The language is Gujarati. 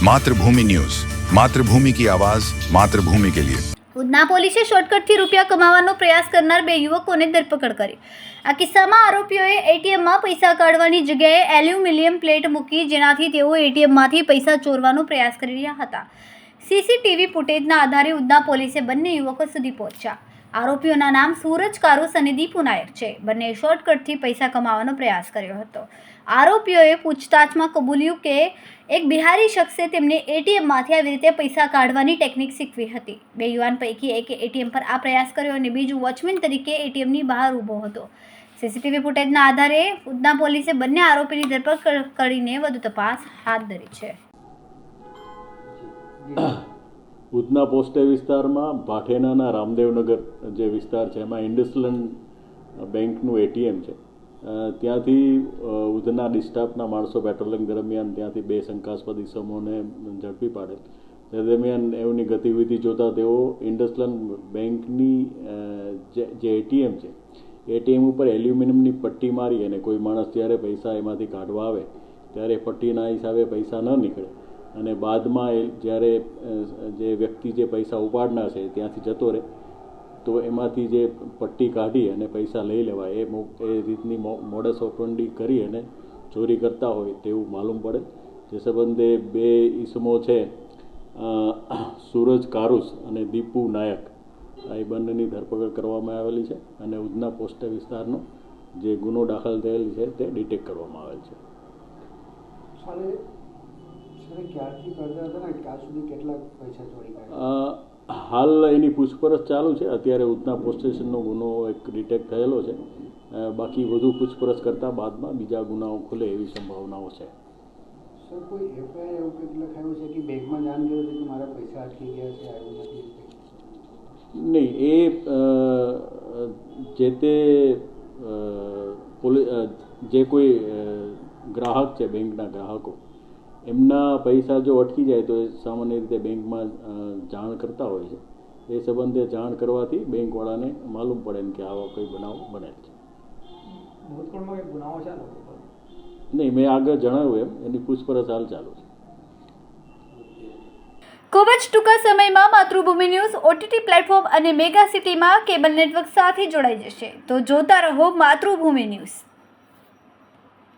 मातृभूमि न्यूज, मातृभूमि की आवाज, मातृभूमि के लिए। ઉધના પોલીસે શોર્ટકટથી રૂપિયા કમાવાનો પ્રયાસ કરનાર બે યુવકોને ધરપકડ કરી। આ કિસ્સામાં આરોપીઓએ એટીએમમાં પૈસા કાઢવાની જગ્યાએ એલ્યુમિનિયમ પ્લેટ મૂકી, જેનાથી તેઓ એટીએમમાંથી પૈસા ચોરવાનો પ્રયાસ કરી રહ્યા હતા। સીસીટીવી ફૂટેજના આધારે ઉધના પોલીસે બંને યુવકો સુધી પહોંચ્યા। આરોપીઓના નામ સૂરજ કારુસ અને દીપુ નાયક છે। બંને શોર્ટકટથી પૈસા કમાવાનો પ્રયાસ કર્યો હતો। આરોપીઓએ પૂછતાછમાં કબૂલ્યું કે એક બિહારી શખ્સે તેમને એટીએમમાંથી આવી રીતે પૈસા કાઢવાની ટેકનિક શીખવી હતી। બે યુવાન પૈકી એકે એટીએમ પર આ પ્રયાસ કર્યો અને બીજું વોચમેન તરીકે એટીએમની બહાર ઊભો હતો। સીસીટીવી ફૂટેજના આધારે ઉધના પોલીસે બંને આરોપીની ધરપકડ કરીને વધુ તપાસ હાથ ધરી છે। ઉધના પોસ્ટ વિસ્તારમાં ભાઠેનાના રામદેવનગર જે વિસ્તાર છે એમાં ઇન્ડસલેન્ડ બેંકનું એટીએમ છે। ત્યાંથી ઉધના ડિસ્ટાફના માણસો પેટ્રોલિંગ દરમિયાન ત્યાંથી બે શંકાસ્પદ ઇસમોને ઝડપી પાડેલ। તે દરમિયાન એમની ગતિવિધિ જોતા તેઓ ઇન્ડસલેન્ડ બેંકની જે એટીએમ છે એટીએમ ઉપર એલ્યુમિનિયમની પટ્ટી મારી અને કોઈ માણસ જ્યારે પૈસા એમાંથી કાઢવા આવે ત્યારે પટ્ટીના હિસાબે પૈસા ન નીકળે અને બાદમાં જ્યારે જે વ્યક્તિ જે પૈસા ઉપાડનાર છે ત્યાંથી જતો રહે તો એમાંથી જે પટ્ટી કાઢી અને પૈસા લઈ લેવાય એ રીતની મોડસ ઓપરેન્ડી કરી અને ચોરી કરતા હોય તેવું માલુમ પડે। જે સંબંધે બે ઈસમો છે સૂરજ કારુસ અને દીપુ નાયક એ બંનેની ધરપકડ કરવામાં આવેલી છે અને ઉધના પોસ્ટ વિસ્તારનો જે ગુનો દાખલ થયેલ છે તે ડિટેક્ટ કરવામાં આવેલ છે। હાલ એની પૂછપરછ ચાલુ છે। અત્યારે ઉધના પોસ્ટ સ્ટેશનનો ગુનો એક ડિટેક્ટ થયેલો છે। બાકી વધુ પૂછપરછ કરતા બાદમાં બીજા ગુનાઓ ખુલે એવી સંભાવનાઓ છે। સર, કોઈ એફઆઈઆર એવું કંઈક લખાયું છે કે બેંકમાં જાણ કર્યું છે કે મારા પૈસા અટકી ગયા છે, આવ્યું નથી? નહીં, એ જે તે જે કોઈ ગ્રાહક છે બેંકના ગ્રાહકો એમના પૈસા જો અટકી જાય તો એ સામાન્ય રીતે બેંકમાં જાણ કરતા હોય છે। એ સંબંધે જાણ કરવાથી બેંકવાળાને માલુમ પડે કે આવા કોઈ બનાવ બનેલ છે। ભૂતકાળમાં એક ગુનાઓ ચાલુ નહીં, મેં આગળ જણાવ્યું એમ એની પૂછપરછ હાલ ચાલુ છે। ખૂબ જ ટૂંકા સમયમાં માતૃભૂમિ ન્યૂઝ ઓટીટી પ્લેટફોર્મ અને મેગા સિટીમાં કેબલ નેટવર્ક સાથે જોડાઈ જશે, તો જોતા રહો માતૃભૂમિ ન્યૂઝ।